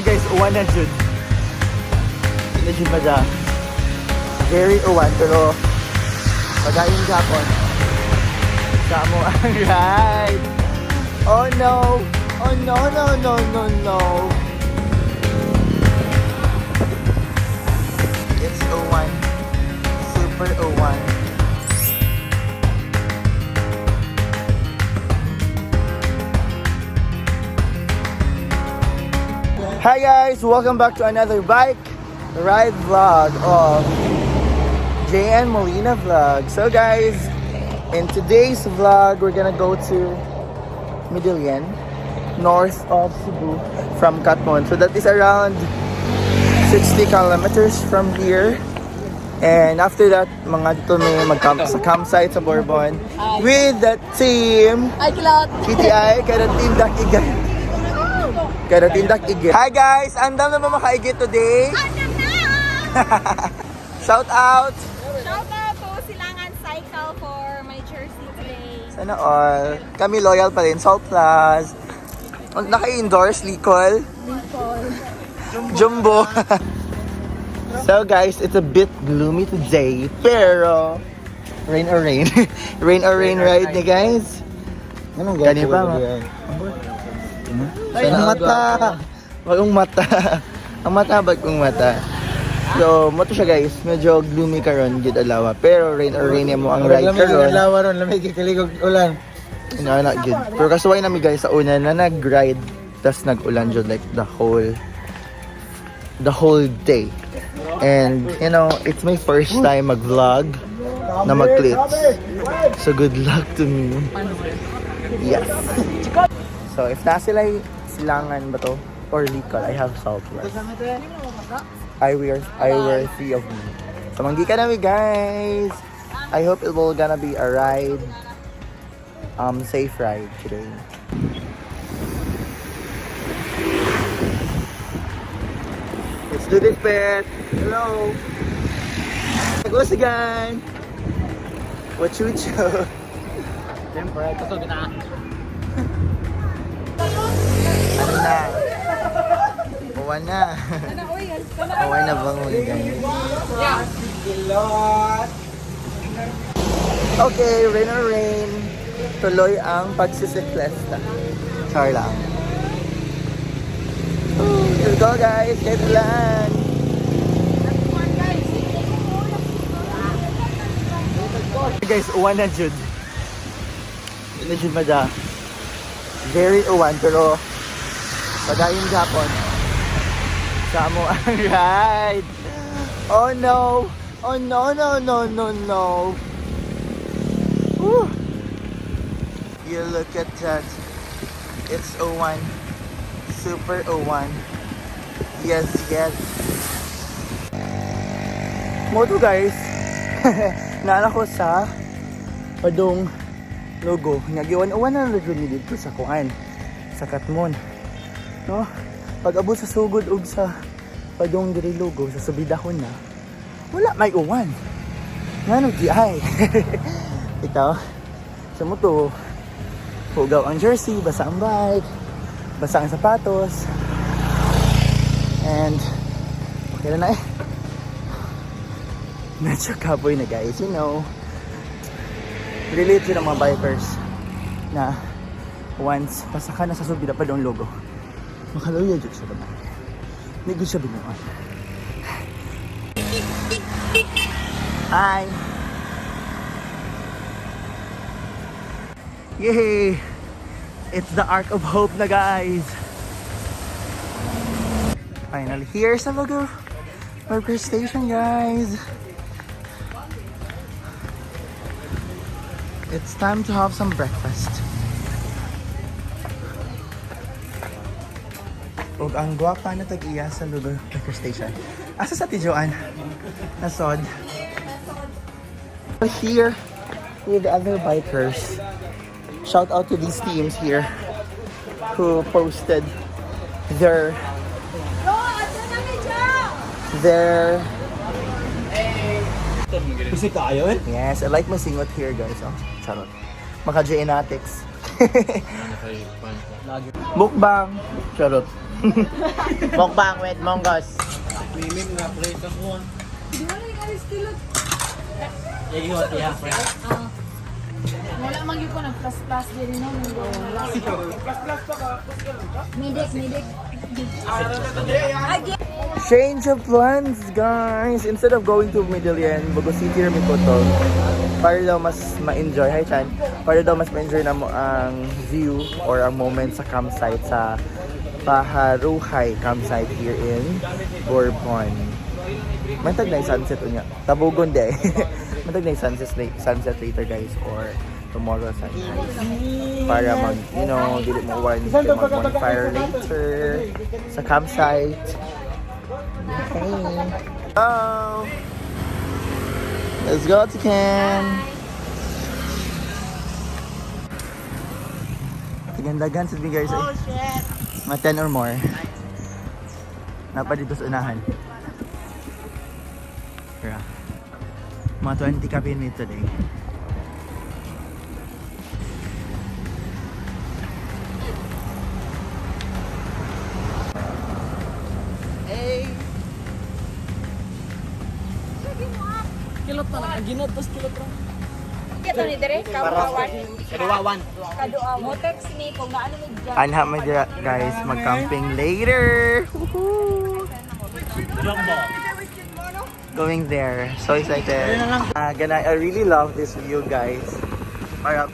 Guys, uwan na dyan. Na dyan ba dyan? Very uwan, pero pagayon Japon. Samo ang ride. Oh no! Oh no, no, no, no, no! It's uwan. Super uwan. Hi guys! Welcome back to another bike ride vlog of JN Molina Vlog. So guys, in today's vlog, we're gonna go to Midillian, north of Cebu from Katmon. So that is around 60 kilometers from here. And after that, mga dito may mag-camp sa campsite sa Bourbon with the team KTI, Karating Dakigan. Karating Dakigan. Hi guys! Andam na ba makaigit today? Shout out! Shout out to Silangan Cycle for my jersey today. Sana all. Kami loyal pa rin. Salt Plus. Naka-endorse, Likol. Jumbo. So guys, it's a bit gloomy today. Pero, rain or rain. Rain or rain ride ni guys. Anong gani pa? Ang mata. Bagong mata. Ang mata, bagong mata. So, mo to siya guys. Medyo gloomy karon gid alawa. Pero rain or rain mo ang ride karon. Alawa ron, lamig kikaligog ulan. Ina gid. Pero kasuway nami guys sa una na nag-ride tas nag-ulan jud like the whole day. And you know, it's my first time mag-vlog na mag-clips. So good luck to me. Yes. So if na sila Silangan ba to or Likol, I have Southwest. I wear 3 of me. So manggikan namin guys. I hope it will gonna be a ride. Safe ride today. Let's do this, pet. Hello. Nagwasigan. Wachucho. Siyempre, kusog na. Ano na? Uwan na. Uwan na bang mga guys? Okay, rain or rain. Tuloy ang pagsisiklista. Char lang. Let's go guys, kahit lang. Guys, uwan na jud. Na jud ba da? Very uwan, pero pagayon Japon. Samo ang ride. Oh no! Oh no, no, no, no, no. Woo. You look at that. It's uwan. Super uwan. Yes, yes. Moto guys. Naala ko sa padong logo. Nagiwan-uwan na logo ni dito sa kuan. Sa Katmon. No? Pag abot sa sugod ug sa padong diri logo sa subidahon na. Wala may uwan. Ngano di ay. Ito. Sa moto. Hugaw ang jersey, basa ang bike, basa ang sapatos. And okay na eh. Medyo kaboy na guys, you know. Relate yun ang mga bikers na once pasaka na sa subida pa doon logo, makaluya dyan siya naman. Hindi ko siya binuan. Hi! Yay! It's the Arc of Hope na guys! Finally here sa BOGO Burger Station guys! It's time to have some breakfast. Ug ang guwapa na tag-iya sa BOGO Burger Station. Asa sa Tijuan? Nasod. We're here with the other bikers. Shout out to these teams here who posted their Kasi tayo eh. yes, I like my singot here guys. Oh, charot. Maka Genetics. Mukbang. Charot. Mukbang with monggos. Di mo na yung aristilot. Wala mang yun ko nag-plus-plus din no. Midik. Change of plans, guys. Instead of going to Midillion, Bogo City or Mikoto, para daw mas ma-enjoy, hi Chan, para daw mas ma-enjoy na mo ang view or ang moment sa campsite sa Paharuhay campsite here in Bourbon. Matag na yung sunset unya. Tabugon de. Matag na yung sunset later, guys, or tomorrow sunrise. Para mag, dili mo one mag-bonfire later sa campsite. Okay. Oh. Let's go to Ken. Tigandagan sa guys. Oh shit. Mga 10 or more. Napa dito sa unahan. Yeah. Mga 20 ka pinit today. Hey! Kilot na lang. Ginot, tapos kilot lang. Ito ni Dere, kawawan. Kaduawan. Kaduawan. Mo text me kung naano ni Jack. Anha mo dira, guys, mag-camping later. Woohoo! Going there. So excited. I really love this view, guys. Para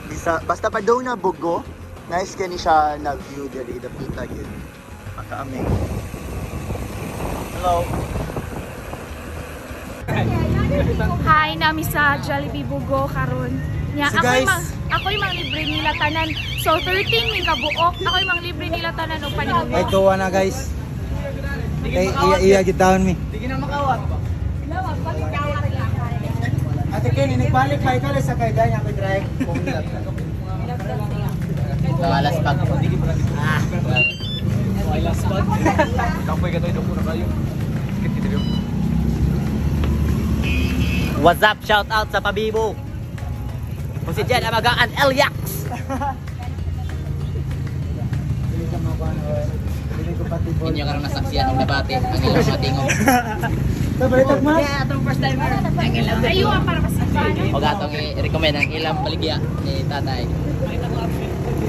basta pa daw na Bogo, nice kani siya na view diri dapita gyud. Maka-amazing. Hello. Hi, nami sa Jollibee Bugo karon. Nya So, guys, ako'y mang libre nila tanan. So 13 min kabuok, ako'y mang libre nila tanan og paninggo. Ay, tuwa na guys. Kay iya gitawon mi. Ate Ken, inig-balik kay kale sa kay danya kay drive. Alas pag. Alas pag. Kapoy ka tayo na kayo. What's up? Shout out sa Pabibo. Kung si Jen Amagaan Elyax. Inyo karang nasaksiyan ng debate ang ilang mga tingog. Tabalitak mo? Yeah, atong first timer. Ang ilang Ayun para masipan. o gatong i-recommend ang ilang baligya ni tatay.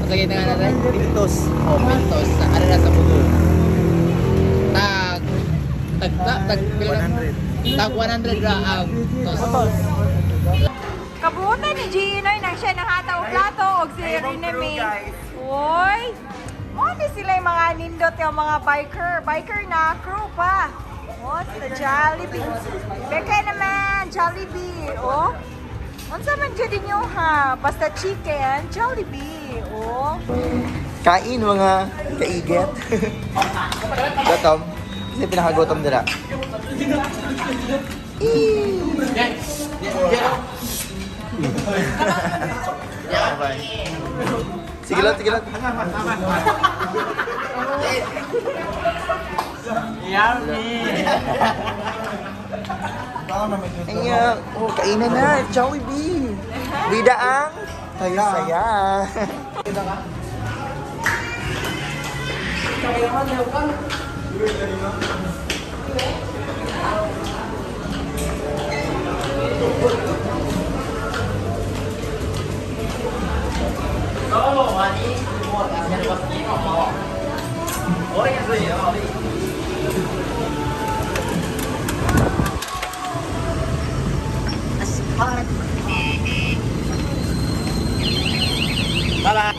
Sige na nga natin. Pintos. O, pintos. Ano na sa Bugo. Tag 100 ra ang tos. Kabuotan ni Ginoy nang siya nahataw plato og si Rineme. Hoy! Ano sila yung mga nindot yung mga biker na crew pa. Oh, sa Jollibee. Beka naman, Jollibee. Oh. Unsa man jud ninyo ha? Basta chicken, Jollibee. Oh. Kain mga kaiget. Gutom. Kasi pinakagutom dira. Sige lang. Kainan na, Jollibee. Bida ang saya. Bye-bye.